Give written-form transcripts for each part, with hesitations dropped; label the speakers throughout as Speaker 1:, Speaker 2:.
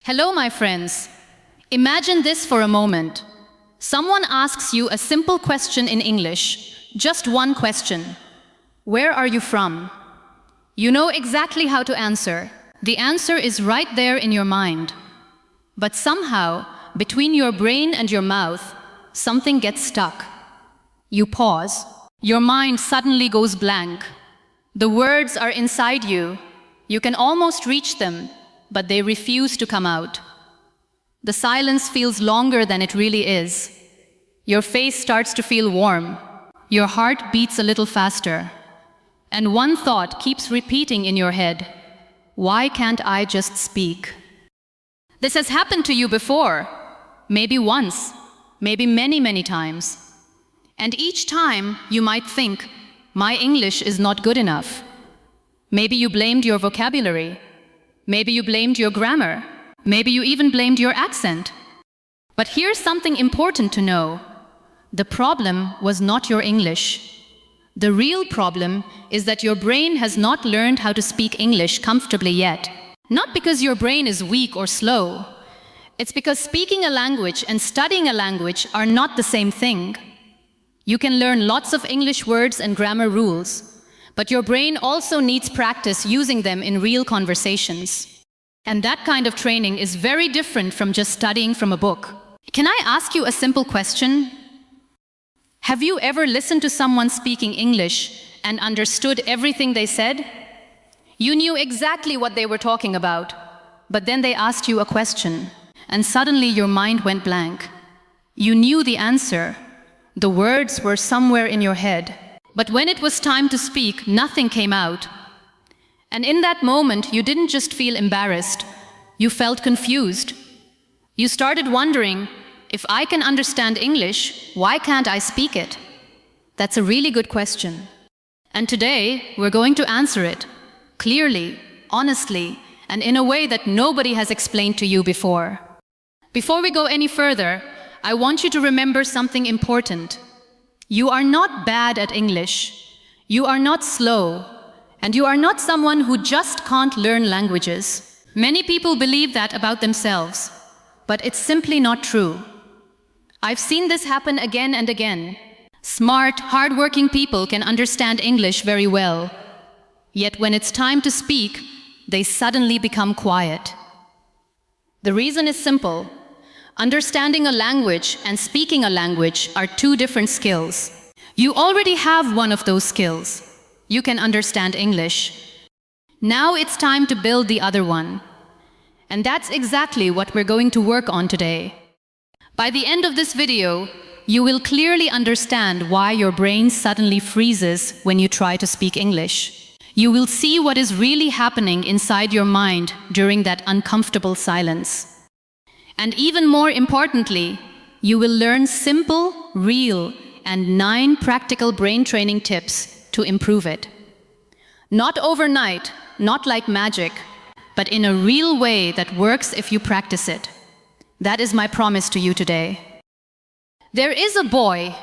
Speaker 1: Hello, my friends. Imagine this for a moment. Someone asks you a simple question in English, just one question. Where are you from? You know exactly how to answer. The answer is right there in your mind. But somehow, between your brain and your mouth, something gets stuck. You pause. Your mind suddenly goes blank. The words are inside you. You can almost reach them, but they refuse to come out. The silence feels longer than it really is. Your face starts to feel warm. Your heart beats a little faster. And one thought keeps repeating in your head. Why can't I just speak? This has happened to you before. Maybe once, maybe many, many times. And each time you might think, my English is not good enough. Maybe you blamed your vocabulary. Maybe you blamed your grammar. Maybe you even blamed your accent. But here's something important to know. The problem was not your English. The real problem is that your brain has not learned how to speak English comfortably yet. Not because your brain is weak or slow. It's because speaking a language and studying a language are not the same thing. You can learn lots of English words and grammar rules, but your brain also needs practice using them in real conversations. And that kind of training is very different from just studying from a book. Can I ask you a simple question? Have you ever listened to someone speaking English and understood everything they said? You knew exactly what they were talking about, but then they asked you a question, and suddenly your mind went blank. You knew the answer. The words were somewhere in your head. But when it was time to speak, nothing came out. And in that moment, you didn't just feel embarrassed. You felt confused. You started wondering, if I can understand English, why can't I speak it? That's a really good question. And today, we're going to answer it clearly, honestly, and in a way that nobody has explained to you before. Before we go any further, I want you to remember something important. You are not bad at English. You are not slow. And you are not someone who just can't learn languages. Many people believe that about themselves, but it's simply not true. I've seen this happen again and again. Smart, hardworking people can understand English very well. Yet when it's time to speak, they suddenly become quiet. The reason is simple. Understanding a language and speaking a language are two different skills. You already have one of those skills. You can understand English. Now it's time to build the other one. And that's exactly what we're going to work on today. By the end of this video, you will clearly understand why your brain suddenly freezes when you try to speak English. You will see what is really happening inside your mind during that uncomfortable silence. And even more importantly, you will learn simple, real, and 9 practical brain training tips to improve it. Not overnight, not like magic, but in a real way that works if you practice it. That is my promise to you today. There is a boy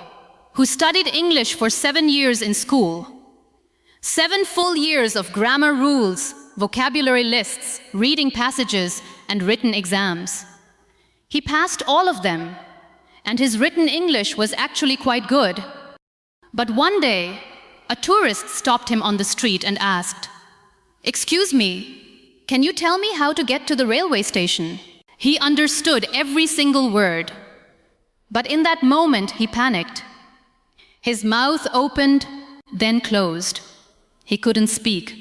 Speaker 1: who studied English for 7 years in school. 7 full years of grammar rules, vocabulary lists, reading passages, and written exams. He passed all of them, and his written English was actually quite good. But one day, a tourist stopped him on the street and asked, "Excuse me, can you tell me how to get to the railway station?" He understood every single word. But in that moment, he panicked. His mouth opened, then closed. He couldn't speak.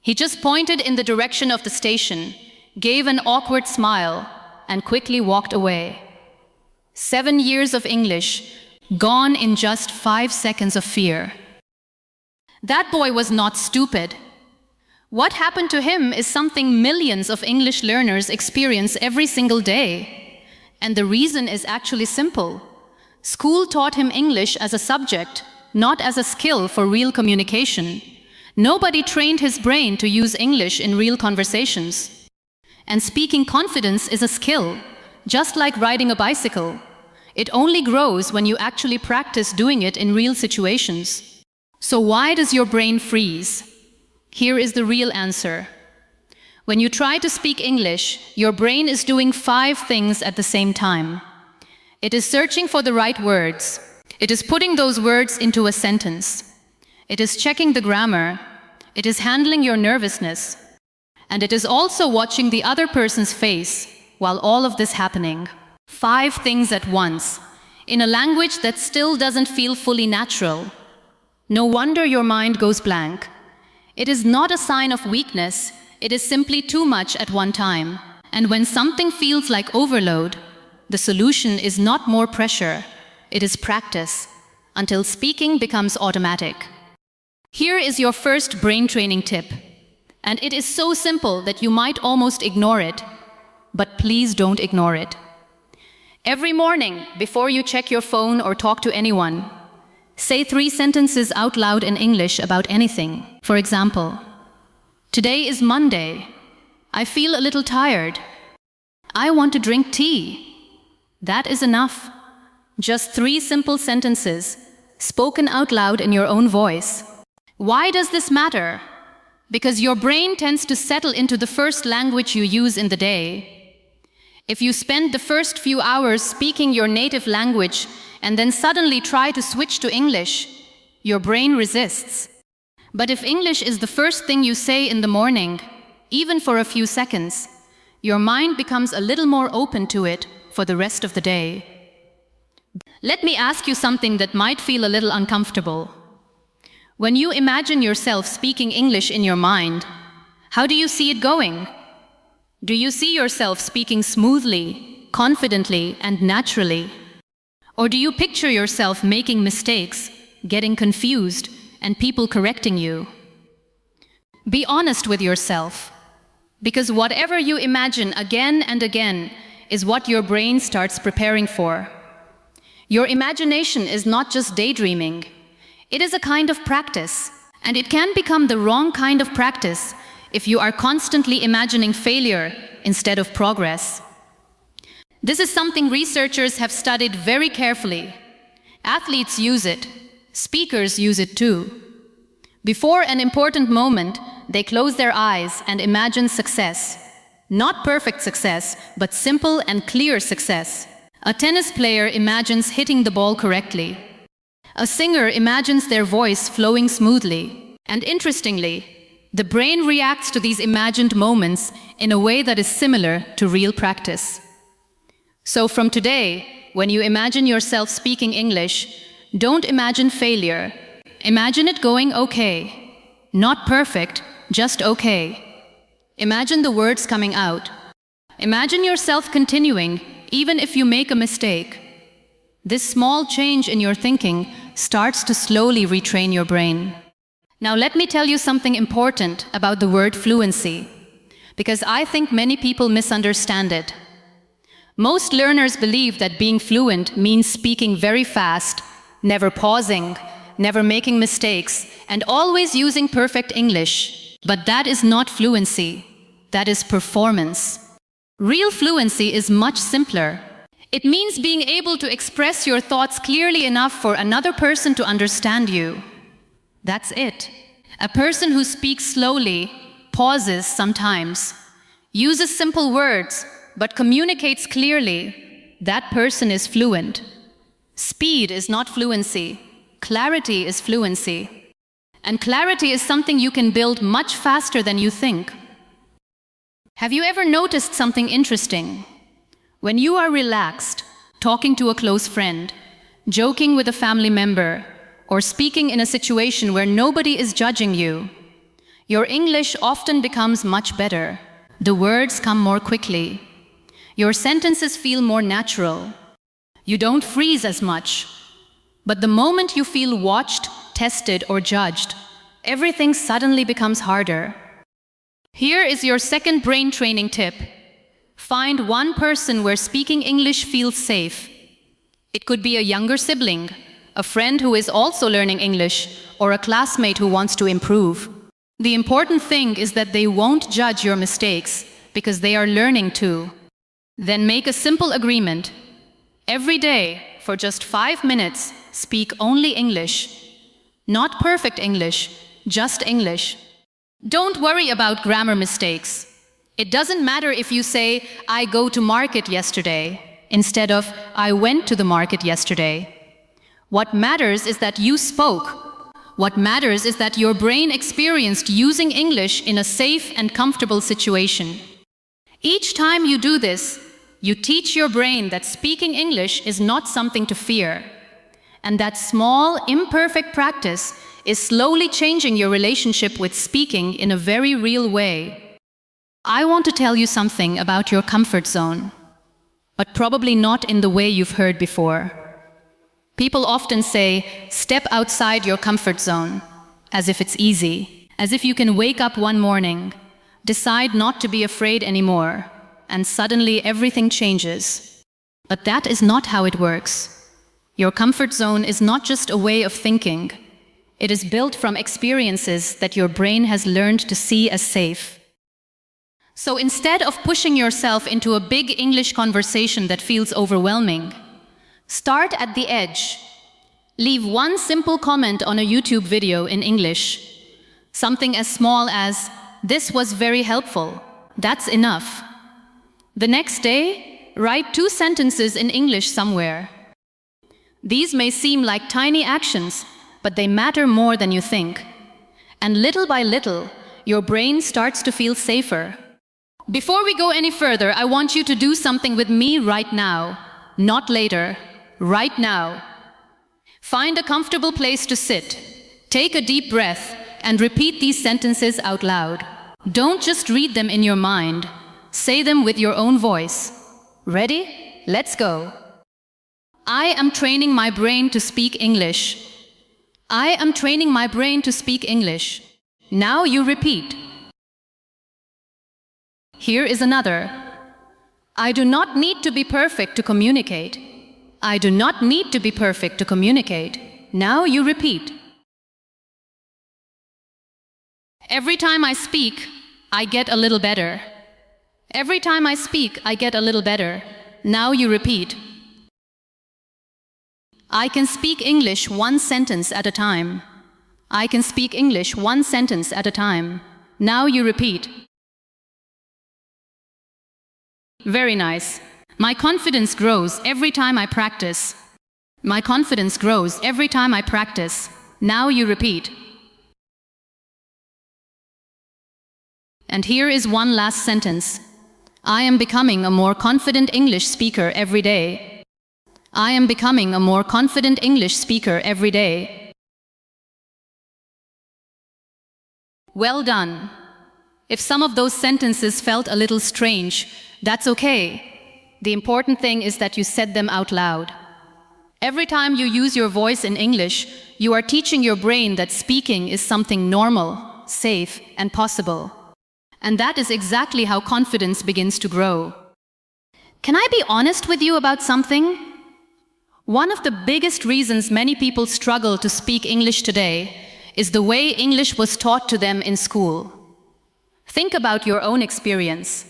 Speaker 1: He just pointed in the direction of the station, gave an awkward smile, and quickly walked away. 7 years of English, gone in just 5 seconds of fear. That boy was not stupid. What happened to him is something millions of English learners experience every single day. And the reason is actually simple. School taught him English as a subject, not as a skill for real communication. Nobody trained his brain to use English in real conversations. And speaking confidence is a skill, just like riding a bicycle. It only grows when you actually practice doing it in real situations. So why does your brain freeze? Here is the real answer. When you try to speak English, your brain is doing 5 things at the same time. It is searching for the right words. It is putting those words into a sentence. It is checking the grammar. It is handling your nervousness. And it is also watching the other person's face while all of this happening. 5 things at once, in a language that still doesn't feel fully natural. No wonder your mind goes blank. It is not a sign of weakness, it is simply too much at one time. And when something feels like overload, the solution is not more pressure, it is practice, until speaking becomes automatic. Here is your first brain training tip. And it is so simple that you might almost ignore it. But please don't ignore it. Every morning, before you check your phone or talk to anyone, say 3 sentences out loud in English about anything. For example, today is Monday. I feel a little tired. I want to drink tea. That is enough. Just 3 simple sentences, spoken out loud in your own voice. Why does this matter? Because your brain tends to settle into the first language you use in the day. If you spend the first few hours speaking your native language and then suddenly try to switch to English, your brain resists. But if English is the first thing you say in the morning, even for a few seconds, your mind becomes a little more open to it for the rest of the day. Let me ask you something that might feel a little uncomfortable. When you imagine yourself speaking English in your mind, how do you see it going? Do you see yourself speaking smoothly, confidently, and naturally? Or do you picture yourself making mistakes, getting confused, and people correcting you? Be honest with yourself, because whatever you imagine again and again is what your brain starts preparing for. Your imagination is not just daydreaming. It is a kind of practice, and it can become the wrong kind of practice if you are constantly imagining failure instead of progress. This is something researchers have studied very carefully. Athletes use it. Speakers use it too. Before an important moment, they close their eyes and imagine success. Not perfect success, but simple and clear success. A tennis player imagines hitting the ball correctly. A singer imagines their voice flowing smoothly. And interestingly, the brain reacts to these imagined moments in a way that is similar to real practice. So from today, when you imagine yourself speaking English, don't imagine failure. Imagine it going okay. Not perfect, just okay. Imagine the words coming out. Imagine yourself continuing, even if you make a mistake. This small change in your thinking starts to slowly retrain your brain. Now let me tell you something important about the word fluency, because I think many people misunderstand it. Most learners believe that being fluent means speaking very fast, never pausing, never making mistakes, and always using perfect English. But that is not fluency. That is performance. Real fluency is much simpler. It means being able to express your thoughts clearly enough for another person to understand you. That's it. A person who speaks slowly, pauses sometimes, uses simple words, but communicates clearly, that person is fluent. Speed is not fluency. Clarity is fluency. And clarity is something you can build much faster than you think. Have you ever noticed something interesting? When you are relaxed, talking to a close friend, joking with a family member, or speaking in a situation where nobody is judging you, your English often becomes much better. The words come more quickly. Your sentences feel more natural. You don't freeze as much. But the moment you feel watched, tested, or judged, everything suddenly becomes harder. Here is your second brain training tip. Find one person where speaking English feels safe. It could be a younger sibling, a friend who is also learning English, or a classmate who wants to improve. The important thing is that they won't judge your mistakes, because they are learning too. Then make a simple agreement. Every day, for just 5 minutes, speak only English. Not perfect English, just English. Don't worry about grammar mistakes. It doesn't matter if you say, I go to market yesterday, instead of, I went to the market yesterday. What matters is that you spoke. What matters is that your brain experienced using English in a safe and comfortable situation. Each time you do this, you teach your brain that speaking English is not something to fear. And that small, imperfect practice is slowly changing your relationship with speaking in a very real way. I want to tell you something about your comfort zone, but probably not in the way you've heard before. People often say, step outside your comfort zone, as if it's easy, as if you can wake up one morning, decide not to be afraid anymore, and suddenly everything changes. But that is not how it works. Your comfort zone is not just a way of thinking. It is built from experiences that your brain has learned to see as safe. So instead of pushing yourself into a big English conversation that feels overwhelming, start at the edge. Leave one simple comment on a YouTube video in English. Something as small as, "This was very helpful." That's enough. The next day, write 2 sentences in English somewhere. These may seem like tiny actions, but they matter more than you think. And little by little, your brain starts to feel safer. Before we go any further, I want you to do something with me right now. Not later, right now. Find a comfortable place to sit. Take a deep breath and repeat these sentences out loud. Don't just read them in your mind. Say them with your own voice. Ready? Let's go. I am training my brain to speak English. I am training my brain to speak English. Now you repeat. Here is another. I do not need to be perfect to communicate. I do not need to be perfect to communicate. Now you repeat. Every time I speak, I get a little better. Every time I speak, I get a little better. Now you repeat. I can speak English 1 sentence at a time. I can speak English 1 sentence at a time. Now you repeat. Very nice. My confidence grows every time I practice. My confidence grows every time I practice. Now you repeat. And here is one last sentence. I am becoming a more confident English speaker every day. I am becoming a more confident English speaker every day. Well done. If some of those sentences felt a little strange, that's okay. The important thing is that you said them out loud. Every time you use your voice in English, you are teaching your brain that speaking is something normal, safe, and possible. And that is exactly how confidence begins to grow. Can I be honest with you about something? One of the biggest reasons many people struggle to speak English today is the way English was taught to them in school. Think about your own experience.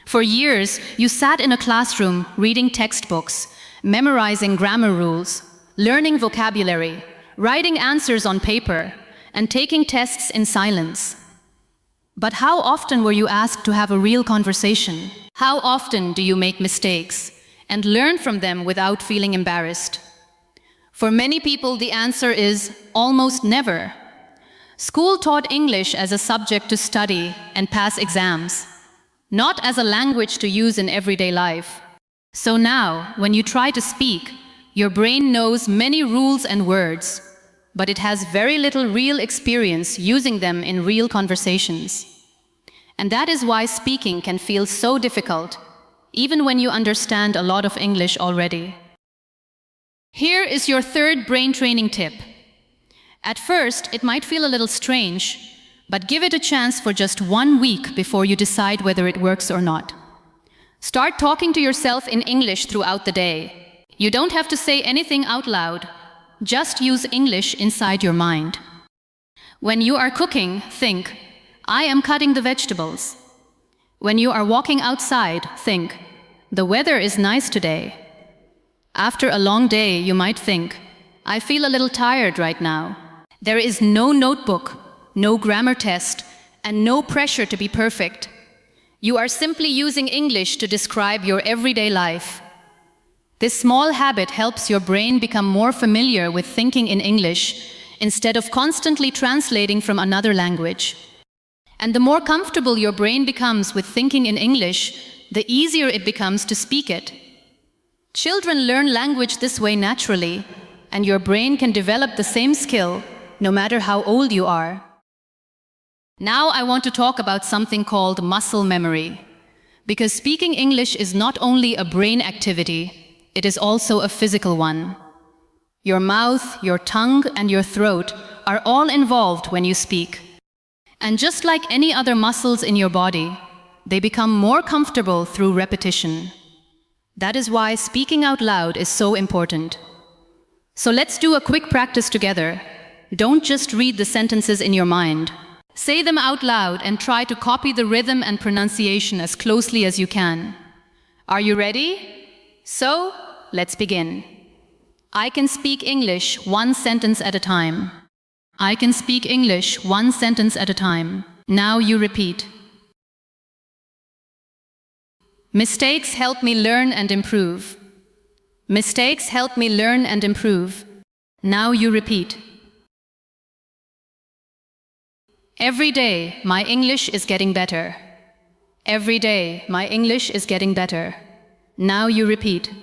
Speaker 1: For years, you sat in a classroom reading textbooks, memorizing grammar rules, learning vocabulary, writing answers on paper, and taking tests in silence. But how often were you asked to have a real conversation? How often do you make mistakes and learn from them without feeling embarrassed? For many people, the answer is almost never. School taught English as a subject to study and pass exams, not as a language to use in everyday life. So now, when you try to speak, your brain knows many rules and words, but it has very little real experience using them in real conversations. And that is why speaking can feel so difficult, even when you understand a lot of English already. Here is your 3rd brain training tip. At first, it might feel a little strange, but give it a chance for just 1 week before you decide whether it works or not. Start talking to yourself in English throughout the day. You don't have to say anything out loud. Just use English inside your mind. When you are cooking, think, I am cutting the vegetables. When you are walking outside, think, the weather is nice today. After a long day, you might think, I feel a little tired right now. There is no notebook, no grammar test, and no pressure to be perfect. You are simply using English to describe your everyday life. This small habit helps your brain become more familiar with thinking in English instead of constantly translating from another language. And the more comfortable your brain becomes with thinking in English, the easier it becomes to speak it. Children learn language this way naturally, and your brain can develop the same skill no matter how old you are. Now I want to talk about something called muscle memory. Because speaking English is not only a brain activity, it is also a physical one. Your mouth, your tongue, and your throat are all involved when you speak. And just like any other muscles in your body, they become more comfortable through repetition. That is why speaking out loud is so important. So let's do a quick practice together. Don't just read the sentences in your mind. Say them out loud and try to copy the rhythm and pronunciation as closely as you can. Are you ready? So, let's begin. I can speak English one sentence at a time. I can speak English one sentence at a time. Now you repeat. Mistakes help me learn and improve. Mistakes help me learn and improve. Now you repeat. Every day, my English is getting better. Every day, my English is getting better. Now you repeat.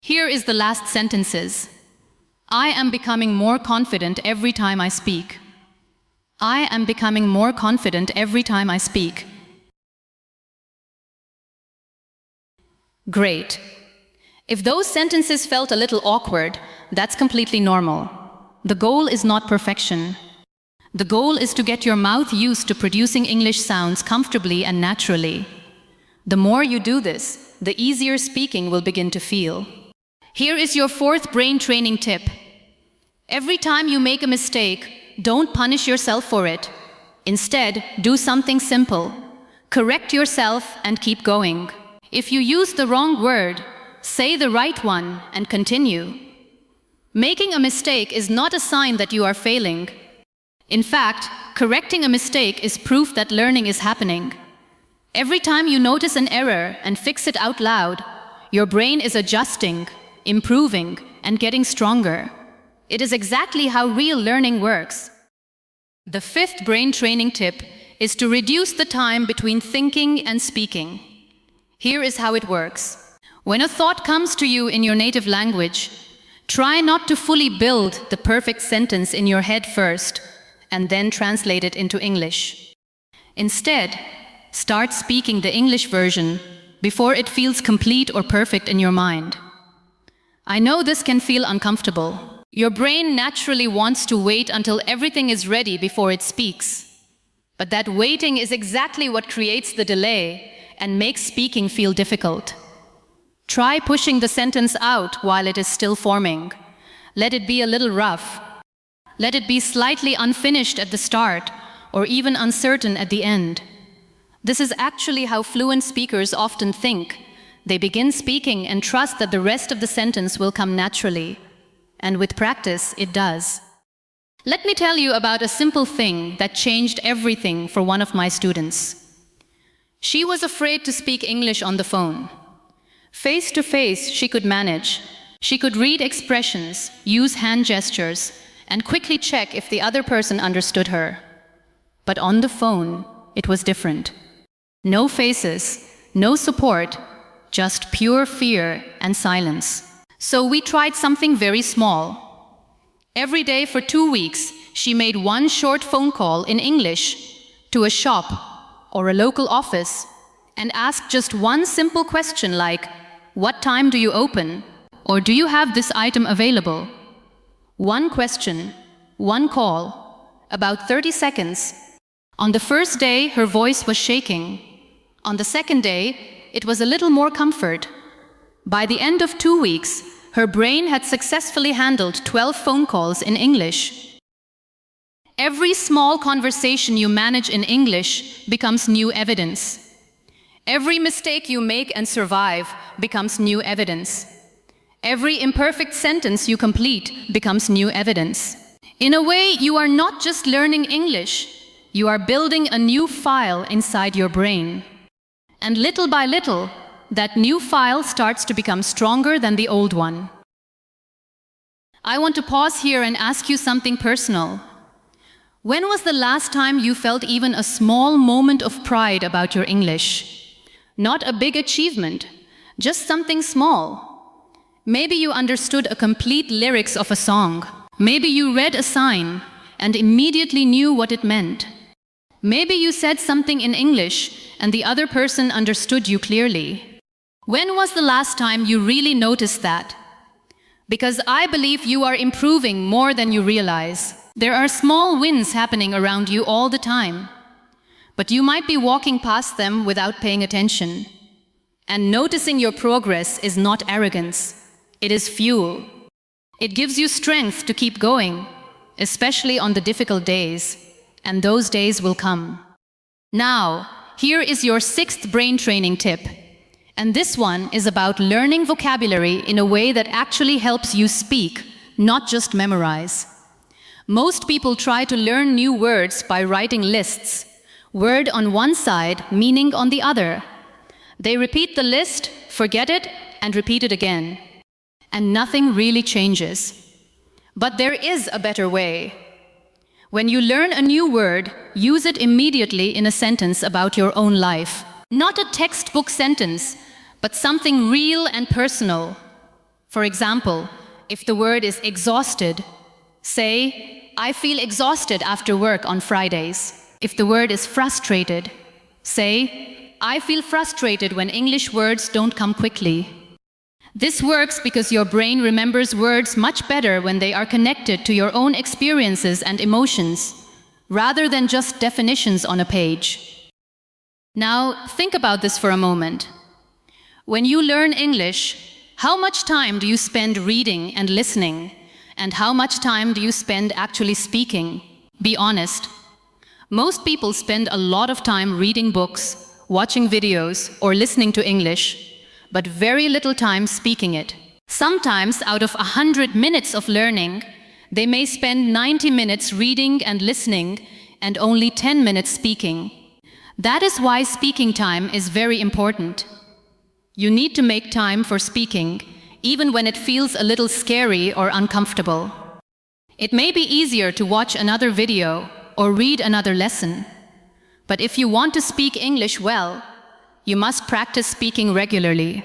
Speaker 1: Here is the last sentences. I am becoming more confident every time I speak. I am becoming more confident every time I speak. Great. If those sentences felt a little awkward, that's completely normal. The goal is not perfection. The goal is to get your mouth used to producing English sounds comfortably and naturally. The more you do this, the easier speaking will begin to feel. Here is your fourth brain training tip. Every time you make a mistake, don't punish yourself for it. Instead, do something simple. Correct yourself and keep going. If you use the wrong word, say the right one and continue. Making a mistake is not a sign that you are failing. In fact, correcting a mistake is proof that learning is happening. Every time you notice an error and fix it out loud, your brain is adjusting, improving, and getting stronger. It is exactly how real learning works. The fifth brain training tip is to reduce the time between thinking and speaking. Here is how it works. When a thought comes to you in your native language, try not to fully build the perfect sentence in your head first, and then translate it into English. Instead, start speaking the English version before it feels complete or perfect in your mind. I know this can feel uncomfortable. Your brain naturally wants to wait until everything is ready before it speaks. But that waiting is exactly what creates the delay and makes speaking feel difficult. Try pushing the sentence out while it is still forming. Let it be a little rough. Let it be slightly unfinished at the start, or even uncertain at the end. This is actually how fluent speakers often think. They begin speaking and trust that the rest of the sentence will come naturally. And with practice, it does. Let me tell you about a simple thing that changed everything for one of my students. She was afraid to speak English on the phone. Face to face, she could manage. She could read expressions, use hand gestures, and quickly check if the other person understood her. But on the phone, it was different. No faces, no support, just pure fear and silence. So we tried something very small. Every day for 2 weeks, she made one short phone call in English to a shop or a local office and asked just one simple question like, "What time do you open?" or "Do you have this item available?" One question, one call, about 30 seconds. On the first day, her voice was shaking. On the second day, it was a little more comfort. By the end of 2 weeks, her brain had successfully handled 12 phone calls in English. Every small conversation you manage in English becomes new evidence. Every mistake you make and survive becomes new evidence. Every imperfect sentence you complete becomes new evidence. In a way, you are not just learning English, You are building a new file inside your brain. And little by little, that new file starts to become stronger than the old one. I want to pause here and ask you something personal. When was the last time you felt even a small moment of pride about your English? Not a big achievement, just something small. Maybe you understood a complete lyrics of a song. Maybe you read a sign and immediately knew what it meant. Maybe you said something in English and the other person understood you clearly. When was the last time you really noticed that? Because I believe you are improving more than you realize. There are small wins happening around you all the time, but you might be walking past them without paying attention. And noticing your progress is not arrogance, it is fuel. It gives you strength to keep going, especially on the difficult days, and those days will come. Now, here is your 6th brain training tip. And this one is about learning vocabulary in a way that actually helps you speak, not just memorize. Most people try to learn new words by writing lists, word on one side, meaning on the other. They repeat the list, forget it, and repeat it again. And nothing really changes. But there is a better way. When you learn a new word, use it immediately in a sentence about your own life. Not a textbook sentence, but something real and personal. For example, if the word is exhausted, say, I feel exhausted after work on Fridays. If the word is frustrated, say, I feel frustrated when English words don't come quickly. This works because your brain remembers words much better when they are connected to your own experiences and emotions, rather than just definitions on a page. Now, think about this for a moment. When you learn English, how much time do you spend reading and listening? And how much time do you spend actually speaking? Be honest. Most people spend a lot of time reading books, watching videos, or listening to English, but very little time speaking it. Sometimes, out of 100 minutes of learning, they may spend 90 minutes reading and listening and only 10 minutes speaking. That is why speaking time is very important. You need to make time for speaking, even when it feels a little scary or uncomfortable. It may be easier to watch another video or read another lesson. But if you want to speak English well, you must practice speaking regularly.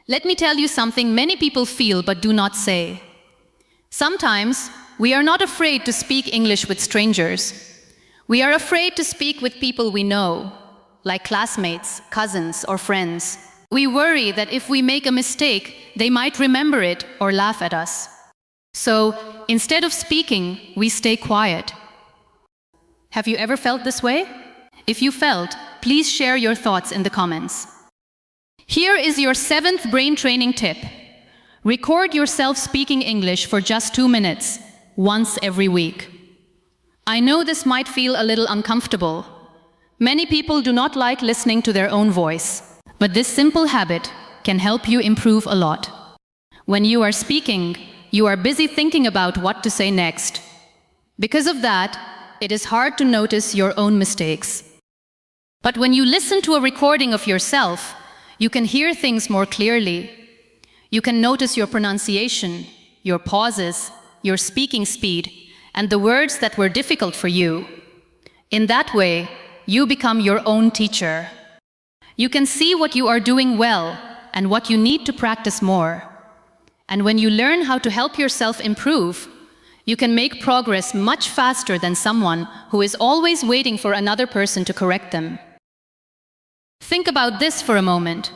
Speaker 1: Let me tell you something many people feel but do not say. Sometimes, we are not afraid to speak English with strangers. We are afraid to speak with people we know, like classmates, cousins, or friends. We worry that if we make a mistake, they might remember it or laugh at us. So, instead of speaking, we stay quiet. Have you ever felt this way? If you felt, please share your thoughts in the comments. Here is your 7th brain training tip. Record yourself speaking English for just 2 minutes, once every week. I know this might feel a little uncomfortable. Many people do not like listening to their own voice. But this simple habit can help you improve a lot. When you are speaking, you are busy thinking about what to say next. Because of that, it is hard to notice your own mistakes. But when you listen to a recording of yourself, you can hear things more clearly. You can notice your pronunciation, your pauses, your speaking speed, and the words that were difficult for you. In that way, you become your own teacher. You can see what you are doing well and what you need to practice more. And when you learn how to help yourself improve, you can make progress much faster than someone who is always waiting for another person to correct them. Think about this for a moment.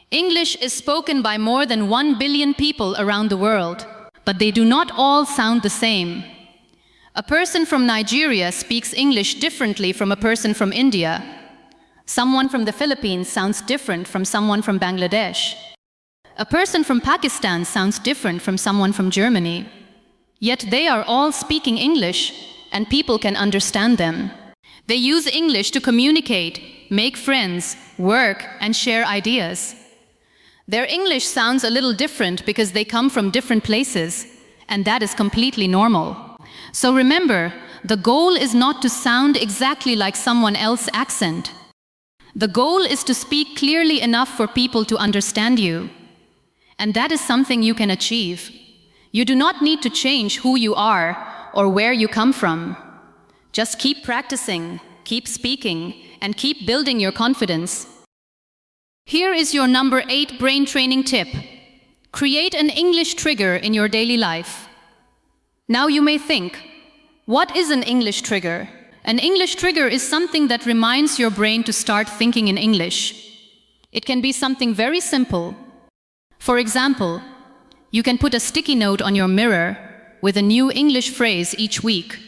Speaker 1: English is spoken by more than 1 billion people around the world, but they do not all sound the same. A person from Nigeria speaks English differently from a person from India. Someone from the Philippines sounds different from someone from Bangladesh. A person from Pakistan sounds different from someone from Germany. Yet they are all speaking English, and people can understand them. They use English to communicate, make friends, work, and share ideas. Their English sounds a little different because they come from different places, and that is completely normal. So remember, the goal is not to sound exactly like someone else's accent. The goal is to speak clearly enough for people to understand you. And that is something you can achieve. You do not need to change who you are or where you come from. Just keep practicing, keep speaking, and keep building your confidence. Here is your number 8 brain training tip. Create an English trigger in your daily life. Now you may think, what is an English trigger? An English trigger is something that reminds your brain to start thinking in English. It can be something very simple. For example, you can put a sticky note on your mirror with a new English phrase each week.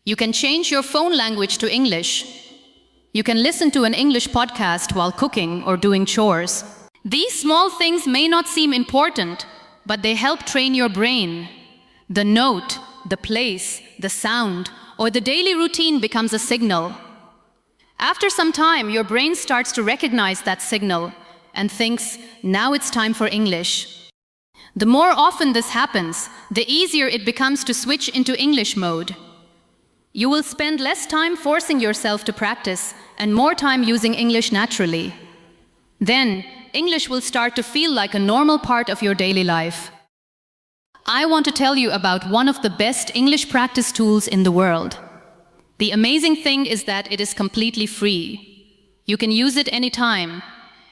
Speaker 1: You can change your phone language to English. You can listen to an English podcast while cooking or doing chores. These small things may not seem important, but they help train your brain. The note, the place, the sound, or the daily routine becomes a signal. After some time, your brain starts to recognize that signal and thinks, now it's time for English. The more often this happens, the easier it becomes to switch into English mode. You will spend less time forcing yourself to practice and more time using English naturally. Then, English will start to feel like a normal part of your daily life. I want to tell you about one of the best English practice tools in the world. The amazing thing is that it is completely free. You can use it anytime.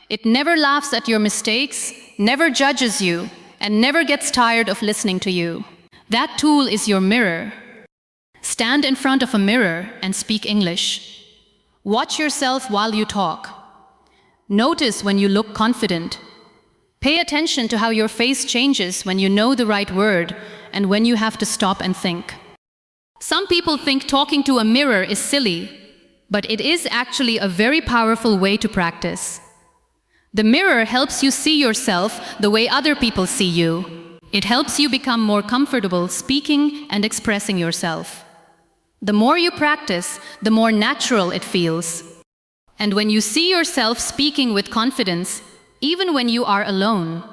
Speaker 1: It never laughs at your mistakes, never judges you, and never gets tired of listening to you. That tool is your mirror. Stand in front of a mirror and speak English. Watch yourself while you talk. Notice when you look confident. Pay attention to how your face changes when you know the right word and when you have to stop and think. Some people think talking to a mirror is silly, but it is actually a very powerful way to practice. The mirror helps you see yourself the way other people see you. It helps you become more comfortable speaking and expressing yourself. The more you practice, the more natural it feels. And when you see yourself speaking with confidence, even when you are alone,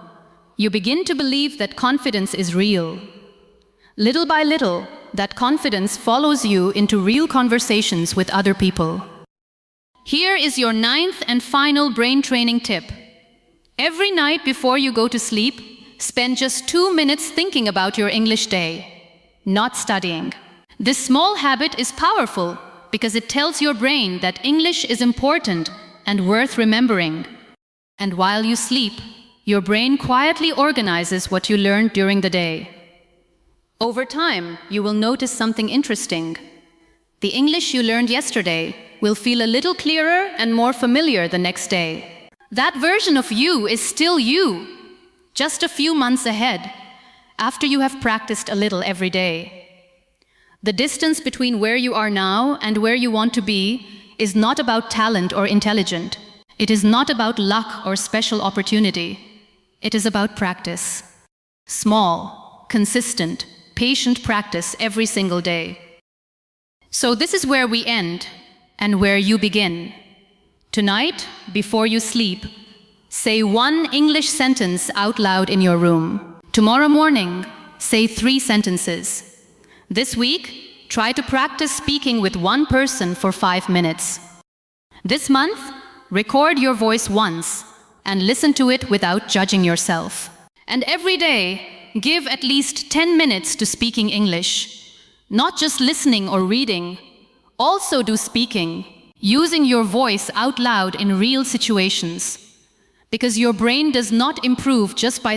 Speaker 1: you begin to believe that confidence is real. Little by little, that confidence follows you into real conversations with other people. Here is your 9th and final brain training tip. Every night before you go to sleep, spend just 2 minutes thinking about your English day, not studying. This small habit is powerful because it tells your brain that English is important and worth remembering. And while you sleep, your brain quietly organizes what you learned during the day. Over time, you will notice something interesting. The English you learned yesterday will feel a little clearer and more familiar the next day. That version of you is still you, just a few months ahead, after you have practiced a little every day. The distance between where you are now and where you want to be is not about talent or intelligence. It is not about luck or special opportunity. It is about practice. Small, consistent, patient practice every single day. So this is where we end and where you begin. Tonight, before you sleep, say one English sentence out loud in your room. Tomorrow morning, say 3 sentences. This week, try to practice speaking with one person for 5 minutes. This month, record your voice once and listen to it without judging yourself. And every day, give at least 10 minutes to speaking English. Not just listening or reading, also do speaking, using your voice out loud in real situations. Because your brain does not improve just by